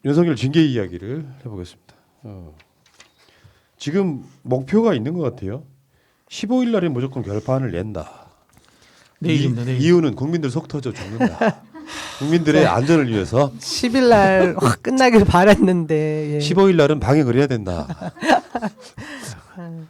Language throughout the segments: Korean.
윤석열 징계 이야기를 해보겠습니다. 지금 목표가 있는 것 같아요. 15일 날에 무조건 결판을 낸다. 내일입니다. 내일. 이유는 국민들 속 터져 죽는다. 국민들의 안전을 위해서 10일 날 확 끝나길 바랐는데 예. 15일 날은 방역을 해야 된다.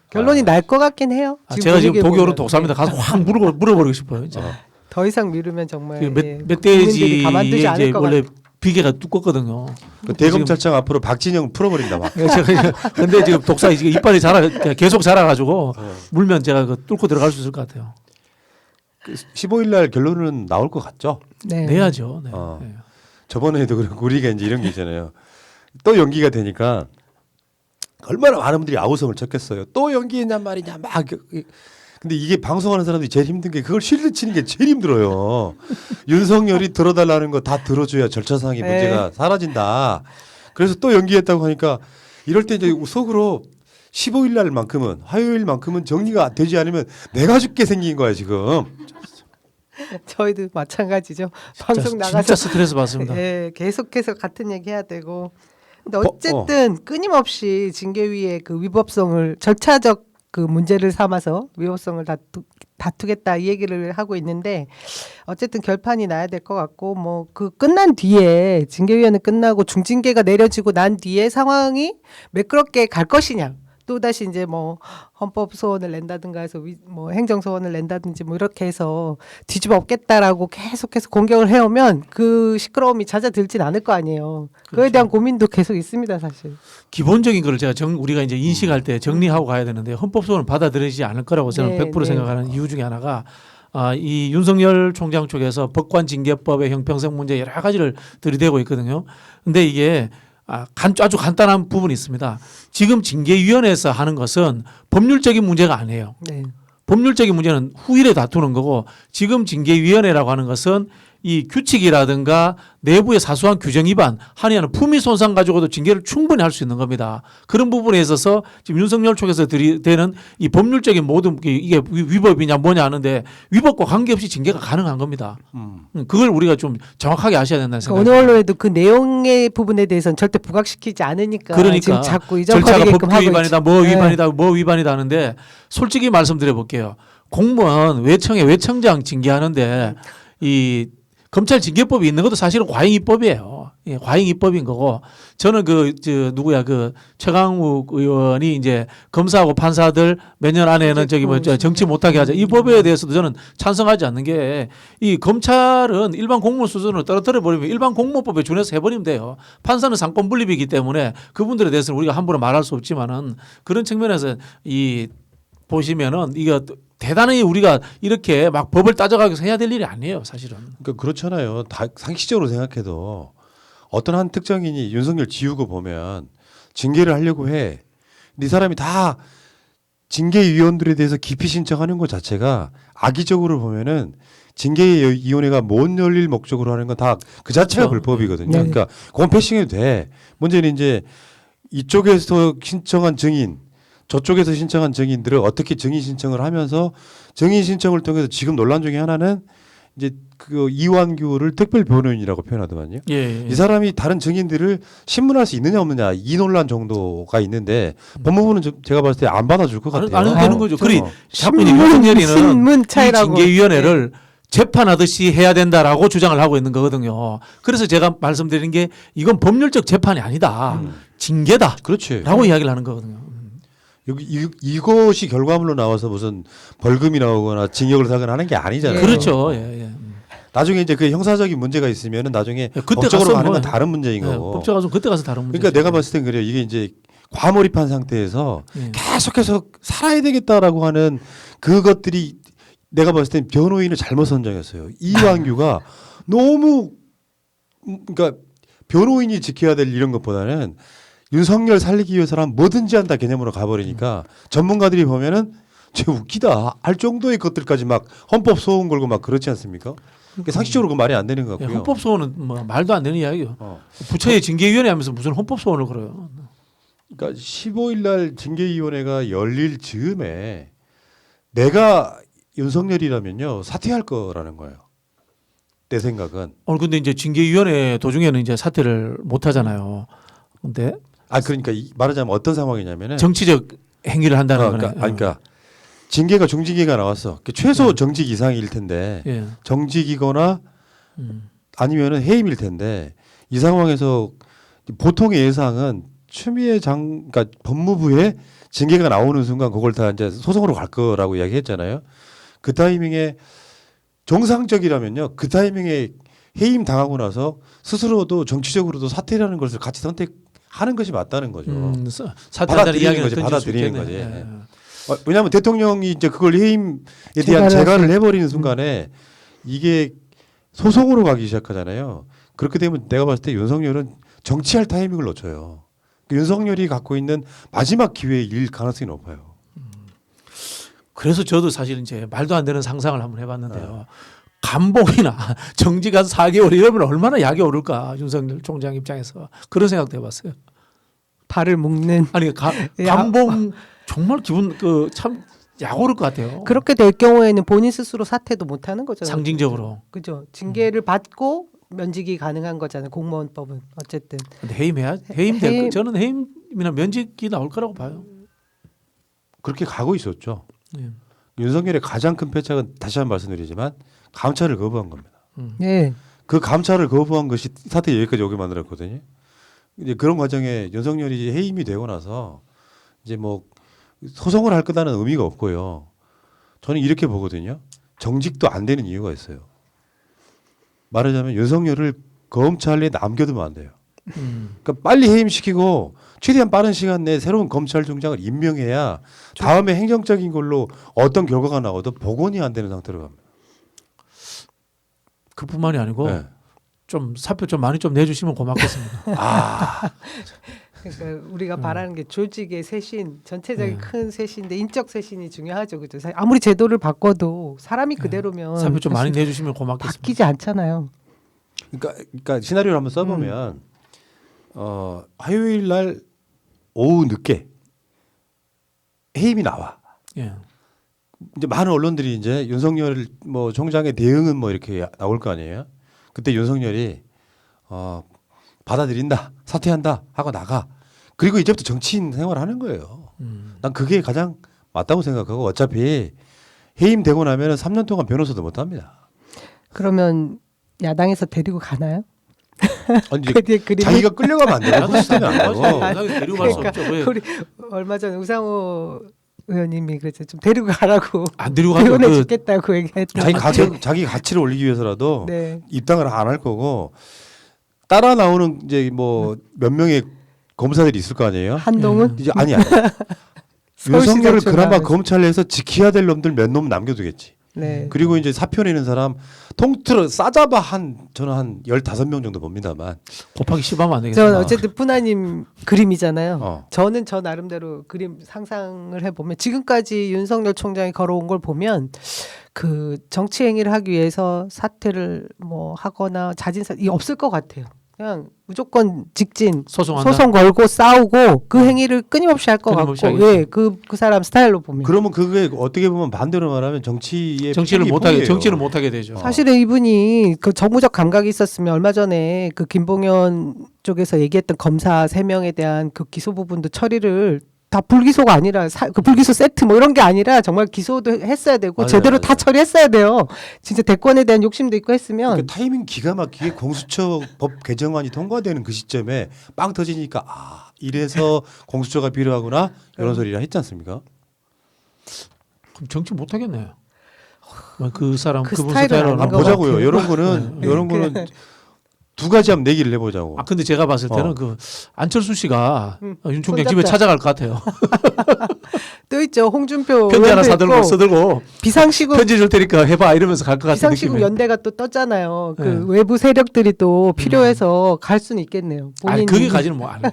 결론이 날 것 같긴 해요. 제가 지금 분위기 독일어로 보면. 독사입니다. 가서 확 물어버리고 싶어요. 진짜. 더 이상 미루면 정말 그 예, 멧돼지의 국민들이 가만두지 않을 이제 것 원래 같아요. 비계가 두껍거든요. 그 대검찰청 앞으로 박진영 풀어버린다 막. 근데 지금 독사 지금 이빨이 계속 자라가지고 물면 제가 그 뚫고 들어갈 수 있을 것 같아요. 15일 날 결론은 나올 것 같죠. 네. 내야죠. 네. 네. 저번에도 그렇고 우리가 이제 이런 게 있잖아요. 또 연기가 되니까 얼마나 많은 분들이 아우성을 쳤겠어요. 또 연기했냔 말이냐 막. 근데 이게 방송하는 사람들이 제일 힘든 게 그걸 실드 치는 게 제일 힘들어요. 윤석열이 들어달라는 거 다 들어줘야 절차상의 네. 문제가 사라진다. 그래서 또 연기했다고 하니까 이럴 때 이제 속으로 15일 날만큼은 화요일만큼은 정리가 되지 않으면 내가 죽게 생긴 거야 지금. 저희도 마찬가지죠. 방송 나가서 진짜 스트레스 받습니다. 예, 계속해서 같은 얘기 해야 되고. 근데 어쨌든 끊임없이 징계위의 그 위법성을 절차적 그 문제를 삼아서 위법성을 다투겠다 이 얘기를 하고 있는데 어쨌든 결판이 나야 될 것 같고 뭐 그 끝난 뒤에 징계위원회 끝나고 중징계가 내려지고 난 뒤에 상황이 매끄럽게 갈 것이냐 또다시 이제 뭐 헌법 소원을 낸다든가 해서 뭐 행정 소원을 낸다든지 뭐 이렇게 해서 뒤집어 엎겠다라고 계속해서 공격을 해오면 그 시끄러움이 잦아들진 않을 거 아니에요. 그거에 그렇죠. 대한 고민도 계속 있습니다, 사실. 기본적인 거를 제가 우리가 이제 인식할 때 정리하고 가야 되는데 헌법소원은 받아들이지 않을 거라고 저는 네, 100% 네. 생각하는 이유 중에 하나가 이 윤석열 총장 쪽에서 법관징계법의 형평성 문제 여러 가지를 들이대고 있거든요. 근데 이게 아주 간단한 부분이 있습니다. 지금 징계위원회에서 하는 것은 법률적인 문제가 아니에요. 네. 법률적인 문제는 후일에 다투는 거고 지금 징계위원회라고 하는 것은 이 규칙이라든가 내부의 사소한 규정 위반 한의하는 품위 손상 가지고도 징계를 충분히 할 수 있는 겁니다. 그런 부분에 있어서 지금 윤석열 쪽에서 들이대는 이 법률적인 모든 이게 위법이냐 뭐냐 하는데 위법과 관계없이 징계가 가능한 겁니다. 그걸 우리가 좀 정확하게 아셔야 된다는 그러니까 생각입니다. 어느 언론에도 그 내용의 부분에 대해서는 절대 부각시키지 않으니까 그러니까 지금 자꾸 절차가 잊어버리게끔 법규 하고 위반이다, 있지. 뭐 네. 위반이다, 뭐 위반이다 하는데 솔직히 말씀드려 볼게요. 공무원 외청장 징계하는데 이 검찰 징계법이 있는 것도 사실은 과잉입법이에요. 예, 과잉입법인 거고 저는 그 최강욱 의원이 이제 검사하고 판사들 몇 년 안에는 저기 뭐 정치 못하게 하자 이 법에 대해서도 저는 찬성하지 않는 게 이 검찰은 일반 공무원 수준으로 떨어뜨려 버리면 일반 공무원법에 준해서 해버리면 돼요. 판사는 상권 분립이기 때문에 그분들에 대해서는 우리가 함부로 말할 수 없지만은 그런 측면에서 이 보시면은 이거 대단히 우리가 이렇게 막 법을 따져가기 위해서 해야 될 일이 아니에요, 사실은. 그러니까 그렇잖아요. 다 상식적으로 생각해도 어떤 한 특정인이 윤석열 지우고 보면 징계를 하려고 해. 근데 이 사람이 다 징계위원들에 대해서 기피 신청하는 것 자체가 악의적으로 보면은 징계위원회가 못 열릴 목적으로 하는 건 다 그 자체가 그렇죠. 불법이거든요. 네. 그러니까 그건 패싱해도 돼. 문제는 이제 이쪽에서 신청한 증인 저쪽에서 신청한 증인들을 어떻게 증인 신청을 하면서 증인 신청을 통해서 지금 논란 중에 하나는 이제 그 이완규를 특별 변호인이라고 표현하더만요. 예. 이 사람이 다른 증인들을 신문할 수 있느냐 없느냐 이 논란 정도가 있는데 법무부는 제가 봤을 때 안 받아줄 것 같아요. 안 되는 거죠. 그리 자꾸 이제 신문 윤석열이는 이 차이라고. 징계위원회를 재판하듯이 해야 된다라고 주장을 하고 있는 거거든요. 그래서 제가 말씀드린 게 이건 법률적 재판이 아니다. 징계다라고 그렇지. 이야기를 하는 거거든요. 여기 이것이 결과물로 나와서 무슨 벌금이 나오거나 징역을 사거나 하는 게 아니잖아요. 그렇죠. 예, 예. 나중에 이제 그 형사적인 문제가 있으면은 나중에 그때 법적으로 가서 가는 건 뭐, 다른 문제인 예, 거고. 법정 가서 그때 가서 다른 문제. 그러니까 내가 봤을 땐 그래요. 이게 이제 과몰입한 상태에서 예. 계속해서 살아야 되겠다라고 하는 그것들이 내가 봤을 땐 변호인을 잘못 선정했어요. 이완규가 너무 그러니까 변호인이 지켜야 될 이런 것보다는 윤석열 살리기 위해서는 뭐든지 한다 개념으로 가버리니까 전문가들이 보면은 쟤 웃기다 할 정도의 것들까지 막 헌법 소원 걸고 막 그렇지 않습니까? 그러니까 상식적으로 그 말이 안 되는 것 예, 같고요. 헌법 소원은 뭐 말도 안 되는 이야기요. 부처의 징계위원회 하면서 무슨 헌법 소원을 걸어요. 그러니까 15일 날 징계위원회가 열릴 즈음에 내가 윤석열이라면요 사퇴할 거라는 거예요. 내 생각은. 근데 이제 징계위원회 도중에는 이제 사퇴를 못 하잖아요. 근데 그러니까 말하자면 어떤 상황이냐면은 정치적 행위를 한다는 거네. 그러니까 징계가 중징계가 나왔어. 최소 정직 이상일 텐데 예. 정직이거나 음. 아니면은 해임일 텐데 이 상황에서 보통의 예상은 그러니까 법무부에 징계가 나오는 순간 그걸 다 이제 소송으로 갈 거라고 이야기했잖아요. 그 타이밍에 정상적이라면요. 그 타이밍에 해임 당하고 나서 스스로도 정치적으로도 사퇴라는 것을 같이 선택하는 것이 맞다는 거죠. 사퇴한다는 이야기는 받아들이는 거지. 예. 왜냐하면 대통령이 이제 그걸 해임에 제가를 대한 재가를 해버리는 순간에 이게 소송으로 가기 시작하잖아요. 그렇게 되면 내가 봤을 때 윤석열은 정치할 타이밍을 놓쳐요. 윤석열이 갖고 있는 마지막 기회일 가능성이 높아요. 그래서 저도 사실 이제 말도 안 되는 상상을 한번 해봤는데요. 감봉이나 정직한 4개월 이러면 얼마나 약이 오를까 윤석열 총장 입장에서 그런 생각도 해봤어요. 발을 묶는. 아니 감봉 정말 기분 참 약 오를 것 같아요. 그렇게 될 경우에는 본인 스스로 사퇴도 못 하는 거잖아요. 상징적으로. 그죠. 징계를 받고 면직이 가능한 거잖아요. 공무원법은 어쨌든. 근데 해임해야 저는 해임이나 면직이 나올 거라고 봐요. 그렇게 가고 있었죠. 예. 윤석열의 가장 큰 패착은 다시 한번 말씀드리지만 감찰을 거부한 겁니다. 네. 그 감찰을 거부한 것이 사태 여기까지 오게 만들었거든요. 이제 그런 과정에 윤석열이 해임이 되고 나서 이제 뭐 소송을 할 거다는 의미가 없고요. 저는 이렇게 보거든요. 정직도 안 되는 이유가 있어요. 말하자면 윤석열을 검찰에 남겨두면 안 돼요. 그러니까 빨리 해임시키고 최대한 빠른 시간 내에 새로운 검찰총장을 임명해야 다음에 행정적인 걸로 어떤 결과가 나와도 복원이 안 되는 상태로 갑니다. 그뿐만이 아니고 네. 좀 사표 좀 많이 좀 내주시면 고맙겠습니다. 그러니까 우리가 바라는 게 조직의 쇄신, 전체적인 네. 큰 쇄신인데 인적 쇄신이 중요하죠, 그죠? 아무리 제도를 바꿔도 사람이 그대로면 사표 좀 많이 사실 내주시면 고맙겠습니다. 바뀌지 않잖아요. 그러니까 시나리오를 한번 써보면 화요일 날 오후 늦게 해임이 나와. 예. 이제 많은 언론들이 이제 윤석열 뭐 총장의 대응은 뭐 이렇게 나올 거 아니에요. 그때 윤석열이 받아들인다, 사퇴한다 하고 나가. 그리고 이제부터 정치인 생활하는 거예요. 난 그게 가장 맞다고 생각하고 어차피 해임되고 나면은 3년 동안 변호사도 못 합니다. 그러면 야당에서 데리고 가나요? 아니, 이제 그림이- 자기가 끌려가면 안 되고 야당에서 시대는 안 되고. 데리고 갈 수 없죠. 왜? 우리 얼마 전에 우상호 의원님이 그래서 좀 데리고 가라고 안 데리고 가면 피곤해 죽겠다고 얘기했던. 자기 가치를 올리기 위해서라도 네. 입당을 안 할 거고 따라 나오는 이제 뭐 몇 명의 검사들이 있을 거 아니에요. 한동훈 이제 아니야. 서울시장 윤석열을 그나마 출마하면서. 검찰 내에서 지켜야 될 놈들 몇 놈 남겨두겠지. 네. 그리고 이제 사표 내는 사람 통틀어 싸잡아 저는 한 15명 정도 봅니다만. 곱하기 10하면 안 되겠어요. 전 어쨌든 푸나님 그림이잖아요. 어. 저는 저 나름대로 그림 상상을 해보면 지금까지 윤석열 총장이 걸어온 걸 보면 그 정치 행위를 하기 위해서 사퇴를 뭐 하거나 자진이 없을 것 같아요. 그냥 무조건 직진 소송한다. 소송 걸고 싸우고 그 행위를 끊임없이 할 것 같고, 끊임없이 하겠죠. 예, 그 사람 스타일로 보면. 그러면 그게 어떻게 보면 반대로 말하면 정치를 못 하게 되죠. 사실은 이분이 그 정무적 감각이 있었으면 얼마 전에 그 김봉현 쪽에서 얘기했던 검사 3명에 대한 그 기소 부분도 처리를 다 불기소가 아니라 그 불기소 세트 뭐 이런 게 아니라 정말 기소도 했어야 되고 맞아요, 제대로 맞아요. 다 처리했어야 돼요. 진짜 대권에 대한 욕심도 있고 했으면 그러니까 타이밍 기가 막히게 공수처 법 개정안이 통과되는 그 시점에 빵 터지니까 이래서 공수처가 필요하구나 이런 소리를 했지 않습니까? 그럼 정치 못 하겠네요. 그 사람 그 그분 스타일은 스타일은 아닌 한번 것 보자고요. 같아요. 이런 거는 두 가지 한번 내기를 해보자고. 아 근데 제가 봤을 때는 어. 그 안철수 씨가 윤 총장 손잡자. 집에 찾아갈 것 같아요. 또 있죠. 홍준표 편지 하나 의원도 있고 써들고 비상시국 편지 줄 테니까 해봐 이러면서 갈 것 같은 비상시국 느낌이. 연대가 또 떴잖아요. 그 네. 외부 세력들이 또 필요해서 갈 수는 있겠네요. 아니 거기까지는 뭐 아니.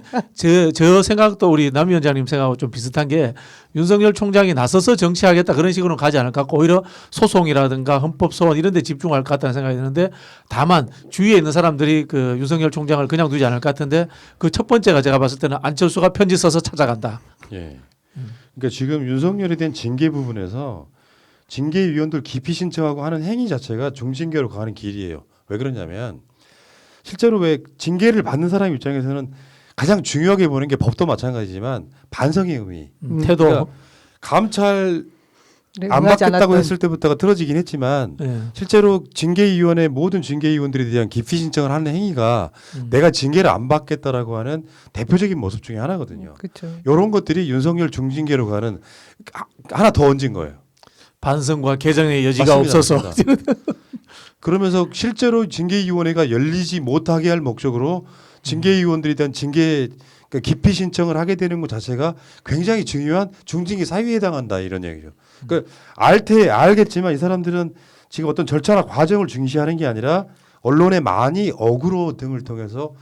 저 생각도 우리 남 위원장님 생각하고 좀 비슷한 게 윤석열 총장이 나서서 정치하겠다 그런 식으로는 가지 않을 것 같고 오히려 소송이라든가 헌법 소원 이런 데 집중할 것 같다는 생각이 드는데 다만 주위에 있는 사람들이 그 윤석열 총장을 그냥 두지 않을 것 같은데 그 첫 번째가 제가 봤을 때는 안철수가 편지 써서 찾아간다. 예. 그러니까 지금 윤석열에 대한 징계 부분에서 징계위원들 기피 신청하고 하는 행위 자체가 중징계로 가는 길이에요. 왜 그러냐면 실제로 왜 징계를 받는 사람 입장에서는 가장 중요하게 보는 게 법도 마찬가지지만 반성의 의미. 태도. 그러니까 감찰 안 응하지 받겠다고 않았던- 했을 때부터가 틀어지긴 했지만 예. 실제로 징계위원회 모든 징계위원들에 대한 기피 신청을 하는 행위가 내가 징계를 안 받겠다라고 하는 대표적인 모습 중에 하나거든요. 그렇죠. 이런 것들이 윤석열 중징계로 가는 하나 더 얹은 거예요. 반성과 개정의 여지가 맞습니다, 없어서 맞습니다. 그러면서 실제로 징계위원회가 열리지 못하게 할 목적으로 징계위원들에 대한 징계 그러니까 기피 신청을 하게 되는 것 자체가 굉장히 중요한 중징계 사유에 해당한다 이런 얘기죠. 그러니까 알겠지만 이 사람들은 지금 어떤 절차나 과정을 중시하는 게 아니라 언론의 많이 어그로 등을 통해서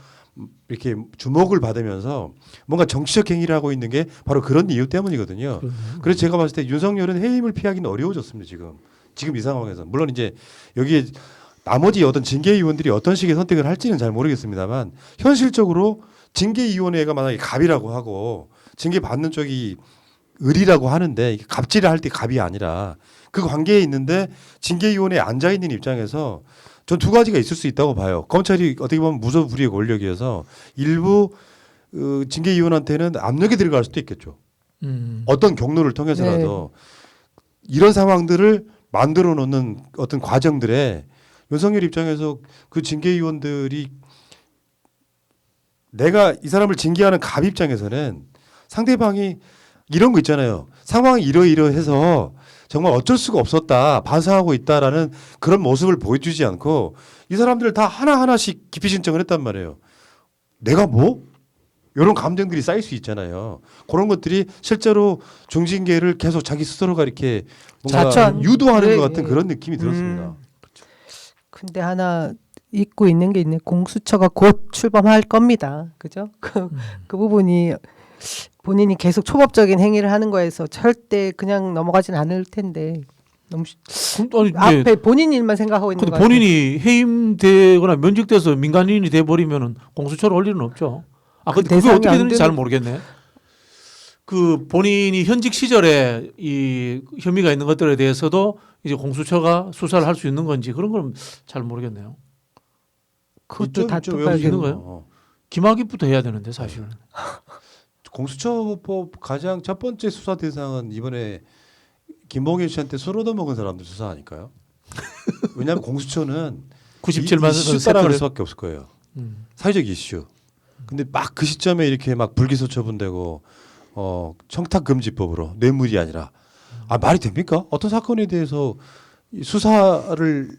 이렇게 주목을 받으면서 뭔가 정치적 행위를 하고 있는 게 바로 그런 이유 때문이거든요. 그래서 제가 봤을 때 윤석열은 해임을 피하기는 어려워졌습니다. 지금 이 상황에서 물론 이제 여기에 나머지 어떤 징계위원들이 어떤 식의 선택을 할지는 잘 모르겠습니다만 현실적으로 징계위원회가 만약에 갑이라고 하고 징계 받는 쪽이 을이라고 하는데 이게 갑질을 할 때 갑이 아니라 그 관계에 있는데 징계위원회에 앉아 있는 입장에서 전 두 가지가 있을 수 있다고 봐요. 검찰이 어떻게 보면 무소불위의 권력이어서 일부 징계위원한테는 압력이 들어갈 수도 있겠죠. 어떤 경로를 통해서라도 이런 상황들을 만들어 놓는 어떤 과정들에 윤석열 입장에서 그 징계위원들이 내가 이 사람을 징계하는 갑 입장에서는 상대방이 이런 거 있잖아요. 상황이 이러이러해서 정말 어쩔 수가 없었다. 반성하고 있다라는 그런 모습을 보여주지 않고 이 사람들 다 하나하나씩 기피 신청을 했단 말이에요. 내가 뭐? 이런 감정들이 쌓일 수 있잖아요. 그런 것들이 실제로 중징계를 계속 자기 스스로가 이렇게 뭔가 자천. 유도하는 네, 것 같은 예. 그런 느낌이 들었습니다. 근데 하나 잊고 있는 게 있네. 공수처가 곧 출범할 겁니다. 그죠? 그 부분이 본인이 계속 초법적인 행위를 하는 거에서 절대 그냥 넘어가진 않을 텐데 너무 아니, 앞에 본인 일만 생각하고 있는 근데 거 같아요. 본인이 해임되거나 면직돼서 민간인이 돼 버리면은 공수처를 올 일은 없죠. 근데 그게 대상이 어떻게 안 되는지 잘 되는- 모르겠네. 그 본인이 현직 시절에 이 혐의가 있는 것들에 대해서도 이제 공수처가 수사를 할 수 있는 건지 그런 건 잘 모르겠네요. 그것도 다 있죠. 왜 똑같이 있는 없겠노? 거예요? 김학의부터 해야 되는데 사실은. 공수처법 가장 첫 번째 수사 대상은 이번에 김봉현 씨한테 술 얻어먹은 사람들 수사 아닐까요? 왜냐하면 공수처는 97만 이슈 따라갈 수밖에 없을 거예요. 사회적 이슈. 근데 막 그 시점에 이렇게 막 불기소 처분되고 청탁금지법으로 뇌물이 아니라 말이 됩니까? 어떤 사건에 대해서 이 수사를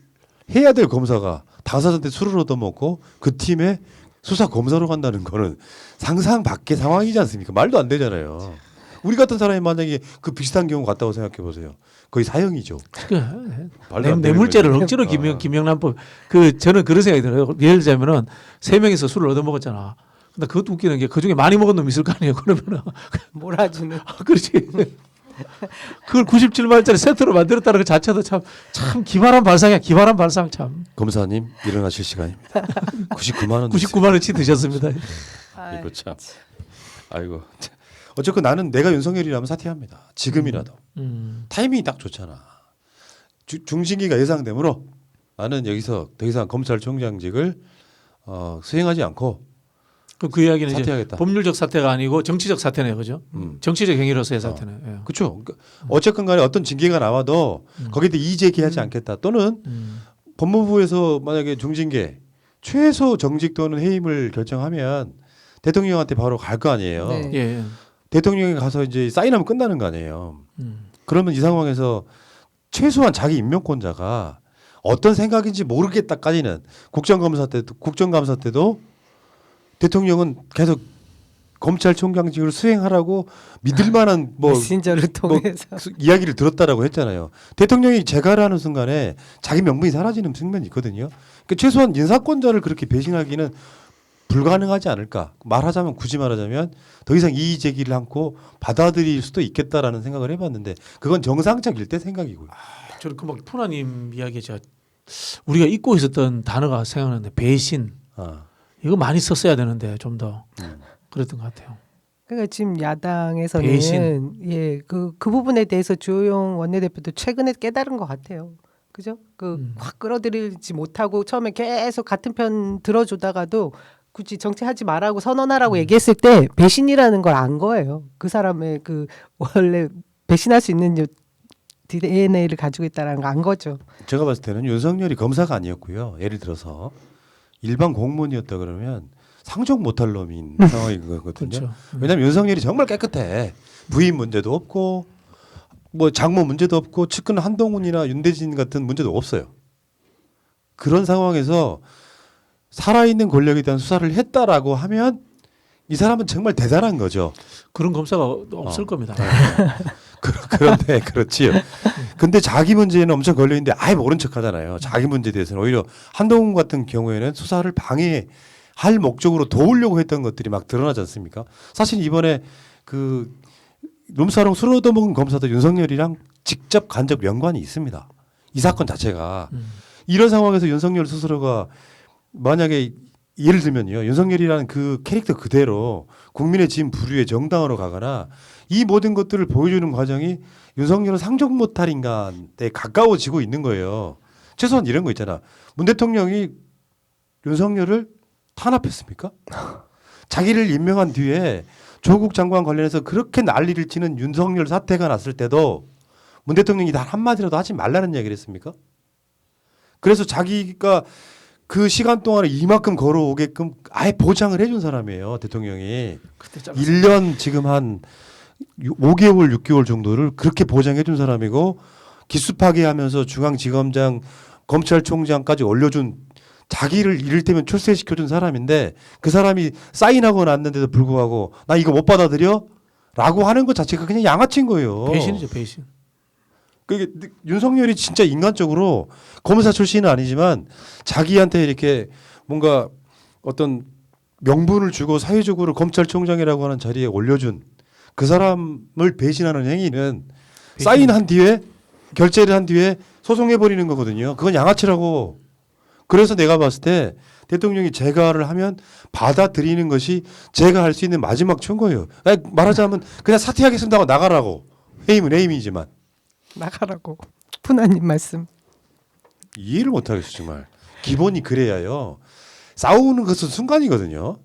해야 될 검사가 당사자한테 술을 얻어먹고 그 팀에 수사 검사로 간다는 거는 상상 밖의 상황이지 않습니까? 말도 안 되잖아요. 우리 같은 사람이 만약에 그 비슷한 경우 같다고 생각해 보세요. 거의 사형이죠. 말도 안 되는 뇌물죄를 거죠. 억지로 김영란법 저는 그런 생각이 들어요. 예를 들자면은 세 명이서 술을 얻어 먹었잖아. 근데 그것도 웃기는 게 그중에 많이 먹은 놈이 있을 거 아니에요. 그러면은 몰아주는. 그렇지. 그걸 97만원짜리 세트로 만들었다는 것 자체도 참 기발한 발상이야. 기발한 발상 참. 검사님 일어나실 시간입니다. 99만 원. 99만 원치 드셨습니다. 이거 참. 아이고. 어쨌건 나는 내가 윤석열이라면 사퇴합니다. 지금이라도. 타이밍이 딱 좋잖아. 중징계가 예상되므로 나는 여기서 더 이상 검찰총장직을 수행하지 않고 그 이야기는 사퇴하겠다. 이제 법률적 사퇴가 아니고 정치적 사퇴네요, 그죠? 정치적 행위로서의 사퇴네. 예. 그렇죠. 그러니까 어쨌건 간에 어떤 징계가 나와도 거기에 대해 이의제기하지 않겠다. 또는 법무부에서 만약에 중징계 최소 정직 또는 해임을 결정하면 대통령한테 바로 갈 거 아니에요. 네. 예, 예. 대통령이 가서 이제 사인하면 끝나는 거 아니에요. 그러면 이 상황에서 최소한 자기 임명권자가 어떤 생각인지 모르겠다까지는 국정감사 때도 대통령은 계속 검찰총장직을 수행하라고 믿을 만한 메신저를 통해서 이야기를 들었다라고 했잖아요. 대통령이 재가라는 순간에 자기 명분이 사라지는 측면이 있거든요. 그러니까 최소한 인사권자를 그렇게 배신하기는 불가능하지 않을까. 굳이 말하자면 더 이상 이의 제기를 않고 받아들일 수도 있겠다라는 생각을 해봤는데 그건 정상적 일대 생각이고요. 저는 금방 푸나님 이야기 우리가 잊고 있었던 단어가 생각나는데 배신. 이거 많이 썼어야 되는데 좀 더 그랬던 것 같아요. 그러니까 지금 야당에서는 배신. 그 부분에 대해서 주호영 원내대표도 최근에 깨달은 것 같아요. 그죠? 그 확 끌어들이지 못하고 처음에 계속 같은 편 들어주다가도 굳이 정치하지 말라고 선언하라고 얘기했을 때 배신이라는 걸 안 거예요. 그 사람의 그 원래 배신할 수 있는 DNA를 가지고 있다는 거 안 거죠. 제가 봤을 때는 윤석열이 검사가 아니었고요. 예를 들어서 일반 공무원이었다 그러면 상종 못할 놈인 상황인 거거든요. 그렇죠. 왜냐하면 윤석열이 정말 깨끗해. 부인 문제도 없고 뭐 장모 문제도 없고 측근 한동훈이나 윤대진 같은 문제도 없어요. 그런 상황에서 살아있는 권력에 대한 수사를 했다라고 하면 이 사람은 정말 대단한 거죠. 그런 검사가 없을 겁니다. 그런데 그렇지요. 근데 자기 문제에는 엄청 걸려 있는데 아예 모른 척하잖아요. 자기 문제에 대해서는 오히려 한동훈 같은 경우에는 수사를 방해할 목적으로 도우려고 했던 것들이 막 드러나지 않습니까? 사실 이번에 그 룸사롱 술 얻어먹은 검사도 윤석열이랑 직접 간접 연관이 있습니다. 이 사건 자체가 이런 상황에서 윤석열 스스로가 만약에 예를 들면요, 윤석열이라는 그 캐릭터 그대로 국민의 진 부류의 정당으로 가거나 이 모든 것들을 보여주는 과정이 윤석열은 상종 못할 인간에 가까워지고 있는 거예요. 최소한 이런 거 있잖아. 문 대통령이 윤석열을 탄압했습니까? 자기를 임명한 뒤에 조국 장관 관련해서 그렇게 난리를 치는 윤석열 사태가 났을 때도 문 대통령이 단 한마디라도 하지 말라는 얘기를 했습니까? 그래서 자기가 그 시간 동안에 이만큼 걸어오게끔 아예 보장을 해준 사람이에요. 대통령이. 1년 지금 한 5개월, 6개월 정도를 그렇게 보장해준 사람이고 기수파기 하면서 중앙지검장, 검찰총장까지 올려준 자기를 이를테면 출세시켜준 사람인데 그 사람이 사인하고 났는데도 불구하고 나 이거 못 받아들여? 라고 하는 것 자체가 그냥 양아치인 거예요. 배신이죠, 배신. 그게 윤석열이 진짜 인간적으로 검사 출신은 아니지만 자기한테 이렇게 뭔가 어떤 명분을 주고 사회적으로 검찰총장이라고 하는 자리에 올려준 그 사람을 배신하는 행위는 사인한 뒤에 결재를 한 뒤에 소송해버리는 거거든요. 그건 양아치라고. 그래서 내가 봤을 때 대통령이 재가를 하면 받아들이는 것이 제가 할 수 있는 마지막 충고예요. 말하자면 그냥 사퇴하겠습니다 하고 나가라고. 해임은 해임이지만. 나가라고. 푸나님 말씀. 이해를 못하겠어 정말. 기본이 그래야요. 싸우는 것은 순간이거든요.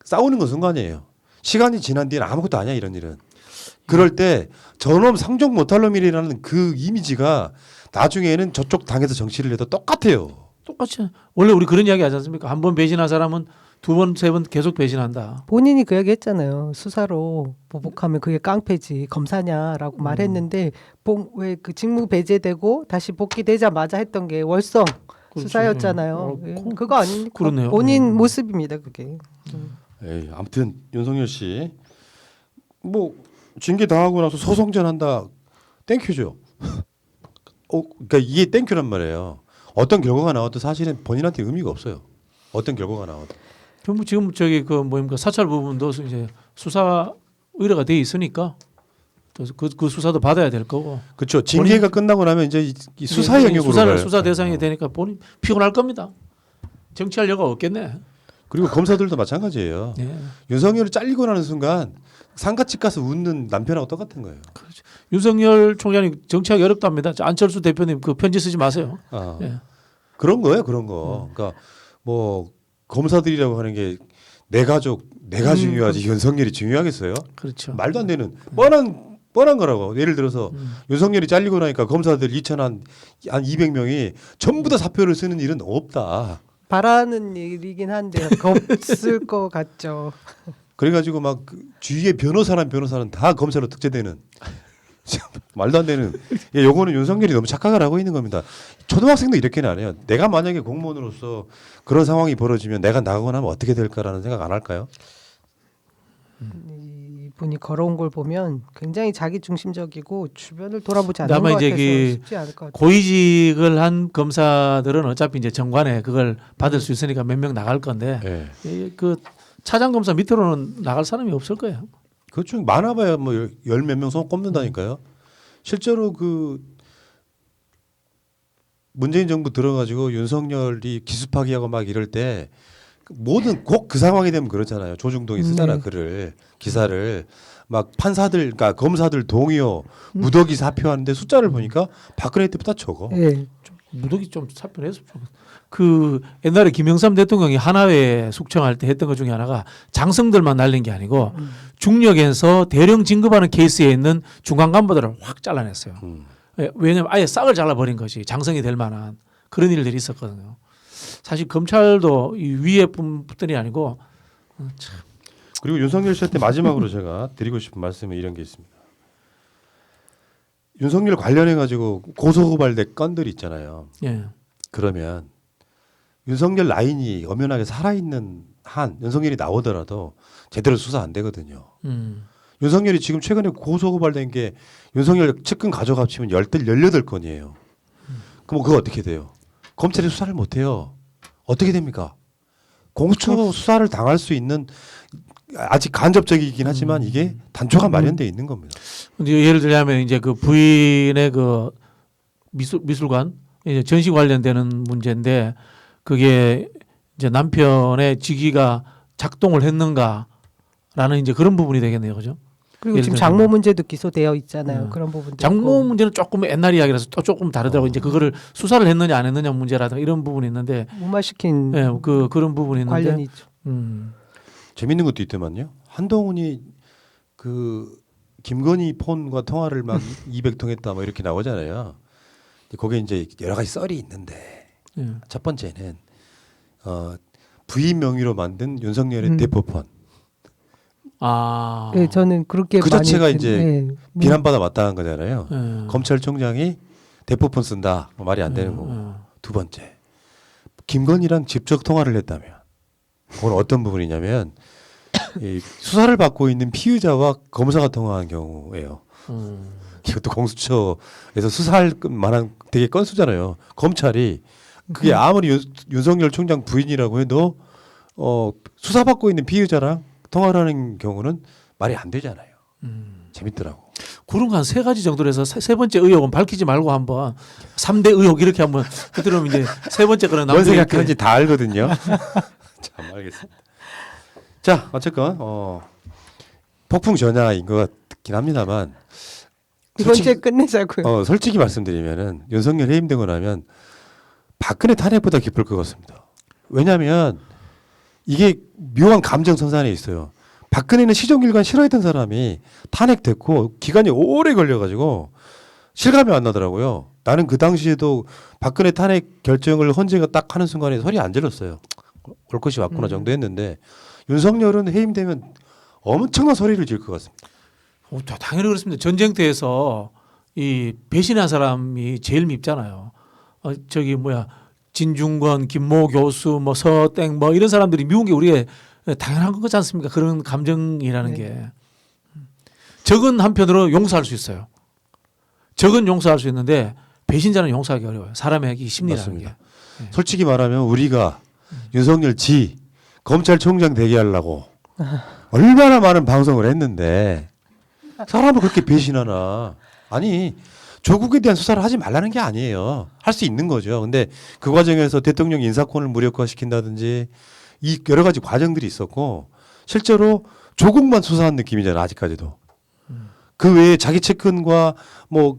싸우는 건 순간이에요. 시간이 지난 뒤에는 아무것도 아니야 이런 일은. 그럴 때 저놈 상종 못할 놈이라는 그 이미지가 나중에는 저쪽 당에서 정치를 해도 똑같아요. 똑같이 원래 우리 그런 이야기 하지 않습니까? 한 번 배신한 사람은 두 번, 세 번 계속 배신한다. 본인이 그 얘기 했잖아요. 수사로 보복하면 그게 깡패지 검사냐라고 말했는데 왜 그 직무 배제되고 다시 복귀되자마자 했던 게 월성 그렇죠. 수사였잖아요. 예. 그거 아닙니까? 그러네요. 본인 모습입니다. 그게. 에이, 아무튼 윤석열 씨 뭐 징계 당하고 나서 소송전 한다 땡큐죠. 그러니까 이게 땡큐란 말이에요. 어떤 결과가 나와도 사실은 본인한테 의미가 없어요. 어떤 결과가 나와도. 그럼 지금 저기 그 뭐입니까 사찰 부분도 이제 수사 의뢰가 돼 있으니까 그 수사도 받아야 될 거고. 그렇죠. 징계가 끝나고 나면 이제 이 수사 영역으로 가요. 수사 대상이 되니까 본인 피곤할 겁니다. 정치할 여가 없겠네. 그리고 검사들도 마찬가지예요. 예. 윤석열이 잘리고 나는 순간 상가집 가서 웃는 남편하고 똑같은 거예요. 윤석열 총장이 정치하기 어렵답니다. 안철수 대표님 그 편지 쓰지 마세요. 아, 예. 그런 거예요, 그런 거. 그러니까 뭐 검사들이라고 하는 게 내 가족, 내가 중요하지 윤석열이 중요하겠어요? 그렇죠. 말도 안 되는 뻔한 거라고. 예를 들어서 윤석열이 잘리고 나니까 검사들 2천 한 200명이 전부 다 사표를 쓰는 일은 없다. 바라는 일이긴 한데 없을 것 같죠. 그래가지고 막그 주위에 변호사란 변호사는 다 검사로 특재되는 말도 안 되는. 예, 요거는 윤석열이 너무 착각을 하고 있는 겁니다. 초등학생도 이렇게는 안 해요. 내가 만약에 공무원으로서 그런 상황이 벌어지면 내가 나가고 나면 어떻게 될까라는 생각 안 할까요? 이분이 걸어온 걸 보면 굉장히 자기 중심적이고 주변을 돌아보지 않는 아마 것 이제 같아서 그 쉽지 않을 것 같아요. 고위직을 한 검사들은 어차피 이제 정관에 그걸 받을 수 있으니까 몇 명 나갈 건데 예. 그 차장 검사 밑으로는 나갈 사람이 없을 거예요. 그중 많아봐야 뭐 열 몇 명 손 꼽는다니까요. 실제로 그 문재인 정부 들어가지고 윤석열이 기습하기하고 막 이럴 때 모든 꼭 그 상황이 되면 그렇잖아요. 조중동이 쓰잖아 네. 글을 기사를 막 판사들 그러니까 검사들 동의어 무더기 사표하는데 숫자를 보니까 박근혜 때보다 적어. 예. 무더기 좀 사표해서 그 옛날에 김영삼 대통령이 하나회 숙청할 때 했던 것 중에 하나가 장성들만 날린 게 아니고 중력에서 대령 진급하는 케이스에 있는 중간 간부들을 확 잘라냈어요. 예, 왜냐면 아예 싹을 잘라버린 거지 장성이 될 만한 그런 일들이 있었거든요. 사실 검찰도 이 위에 뿐이 아니고 참. 그리고 윤석열 씨한테 마지막으로 제가 드리고 싶은 말씀은 이런 게 있습니다. 윤석열 관련해 가지고 고소고발된 건들 있잖아요. 예. 그러면 윤석열 라인이 엄연하게 살아있는 한 윤석열이 나오더라도 제대로 수사 안 되거든요. 윤석열이 지금 최근에 고소고발된 게 윤석열 측근 가족 합치면 18건이에요. 그럼 그거 어떻게 돼요? 검찰이 수사를 못 해요. 어떻게 됩니까? 공수처 수사를 당할 수 있는 아직 간접적이긴 하지만 이게 단초가 마련돼 있는 겁니다. 근데 예를 들자면 이제 그 부인의 그 미술관 이제 전시 관련되는 문제인데 그게 이제 남편의 직위가 작동을 했는가라는 이제 그런 부분이 되겠네요, 그죠? 그리고 예를 지금 들자면- 장모 문제도 기소되어 있잖아요. 음. 그런 부분도 장모 있고. 문제는 조금 옛날 이야기라서 또 조금 다르더라고. 이제 그거를 수사를 했느냐 안 했느냐 문제라든가 이런 부분이 있는데, 무마시킨 예, 그런 부분이 있는데, 관련이 있죠. 재밌는 것도 있더만요. 한동훈이 그 김건희 폰과 통화를 막 200통 했다 뭐 이렇게 나오잖아요. 거기에 이제 여러 가지 썰이 있는데 예. 첫 번째는 부인 명의로 만든 윤석열의 대포폰 아, 네, 저는 그렇게 그 많이 자체가 듣- 이제 네. 비난받아 마땅한 거잖아요. 예. 검찰총장이 대포폰 쓴다 뭐 말이 안 되는 거고. 두 번째 김건희랑 직접 통화를 했다면 그건 어떤 부분이냐면 이 수사를 받고 있는 피의자와 검사가 통화한 경우예요. 이것도 공수처에서 수사할 만한 되게 건수잖아요. 검찰이 그게 아무리 윤석열 총장 부인이라고 해도 수사받고 있는 피의자랑 통화를 하는 경우는 말이 안 되잖아요. 재밌더라고. 그런 거 한 세 가지 정도로 해서 세 번째 의혹은 밝히지 말고 한번 3대 의혹 이렇게 한번 그러면 이제 세 번째 거는 뭔 남들이 생각하는지 다 알거든요. 참 알겠습니다. 자 어쨌건 폭풍 전야인 것 같긴 합니다만 이번 솔직히- 주에 끝내자고요. 솔직히 말씀드리면은 윤석열 해임되고 나면 박근혜 탄핵보다 깊을 것 같습니다. 왜냐하면 이게 묘한 감정선산에 있어요. 박근혜는 시종일관 싫어했던 사람이 탄핵됐고 기간이 오래 걸려가지고 실감이 안 나더라고요. 나는 그 당시에도 박근혜 탄핵 결정을 헌재가 딱 하는 순간에 소리 안 질렀어요. 올 것이 왔구나 정도 했는데 윤석열은 해임되면 엄청난 소리를 질 것 같습니다. 당연히 그렇습니다. 전쟁터에서 이 배신한 사람이 제일 밉잖아요. 저기 뭐야 진중권, 김모 교수, 뭐 서땡 뭐 이런 사람들이 미운 게 우리의 당연한 거지 않습니까? 그런 감정이라는 네. 게 적은 한편으로 용서할 수 있어요. 적은 용서할 수 있는데 배신자는 용서하기 어려워요. 사람의 이 심리라는 맞습니다. 게. 솔직히 말하면 우리가 윤석열 검찰총장 되게 하려고 얼마나 많은 방송을 했는데 사람을 그렇게 배신하나. 아니 조국에 대한 수사를 하지 말라는 게 아니에요. 할 수 있는 거죠. 근데 그 과정에서 대통령 인사권을 무력화시킨다든지 이 여러 가지 과정들이 있었고 실제로 조국만 수사한 느낌이잖아요. 아직까지도. 그 외에 자기 측근과 뭐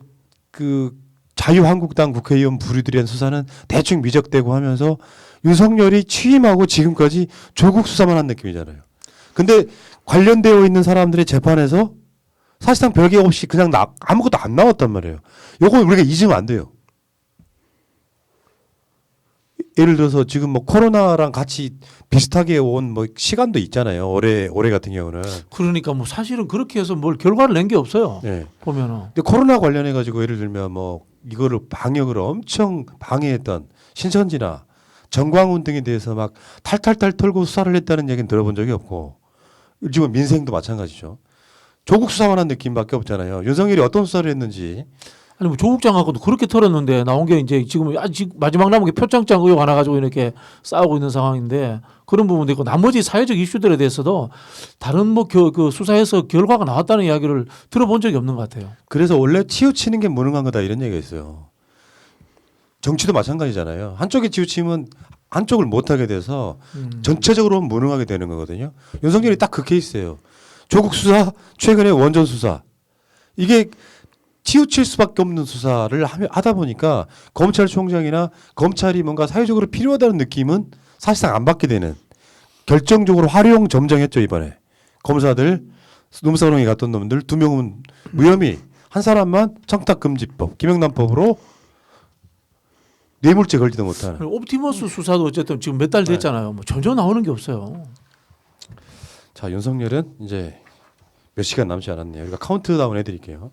그 자유한국당 국회의원 부류들이 한 수사는 대충 미적대고 하면서 윤석열이 취임하고 지금까지 조국 수사만 한 느낌이잖아요. 근데 관련되어 있는 사람들의 재판에서 사실상 별개 없이 그냥 아무것도 안 나왔단 말이에요. 요거 우리가 잊으면 안 돼요. 예를 들어서 지금 뭐 코로나랑 같이 비슷하게 온 뭐 시간도 있잖아요. 올해 같은 경우는. 그러니까 뭐 사실은 그렇게 해서 뭘 결과를 낸 게 없어요. 네. 보면은. 근데 코로나 관련해 가지고 예를 들면 뭐 이거를 방역을 엄청 방해했던 신천지나 정광훈 등에 대해서 막 탈탈탈 털고 수사를 했다는 얘기는 들어본 적이 없고 지금 민생도 마찬가지죠. 조국 수사만 한 느낌밖에 없잖아요. 윤석열이 어떤 수사를 했는지. 아니 뭐 조국 장하고도 그렇게 털었는데 나온 게 이제 지금 아직 마지막 남은 게 표창장 의혹 하나 가지고 이렇게 싸우고 있는 상황인데 그런 부분도 있고 나머지 사회적 이슈들에 대해서도 다른 뭐 그 수사에서 결과가 나왔다는 이야기를 들어본 적이 없는 것 같아요. 그래서 원래 치우치는 게 무능한 거다 이런 얘기가 있어요. 정치도 마찬가지잖아요. 한쪽에 치우치면 안쪽을 못하게 돼서 전체적으로 무능하게 되는 거거든요. 윤석열이 딱 그 케이스예요. 조국 수사, 최근에 원전 수사. 이게 치우칠 수밖에 없는 수사를 하다 보니까 검찰총장이나 검찰이 뭔가 사회적으로 필요하다는 느낌은 사실상 안 받게 되는, 결정적으로 활용 점정했죠 이번에. 검사들 놈사롱이 갔던 놈들 2명은 무혐의, 한 사람만 청탁금지법 김영란법으로 뇌물죄 걸지도 못하는. 옵티머스 수사도 어쨌든 지금 몇 달 됐잖아요. 뭐 전혀 나오는 게 없어요. 자, 윤석열은 이제 몇 시간 남지 않았네요. 우리가 카운트다운 해드릴게요.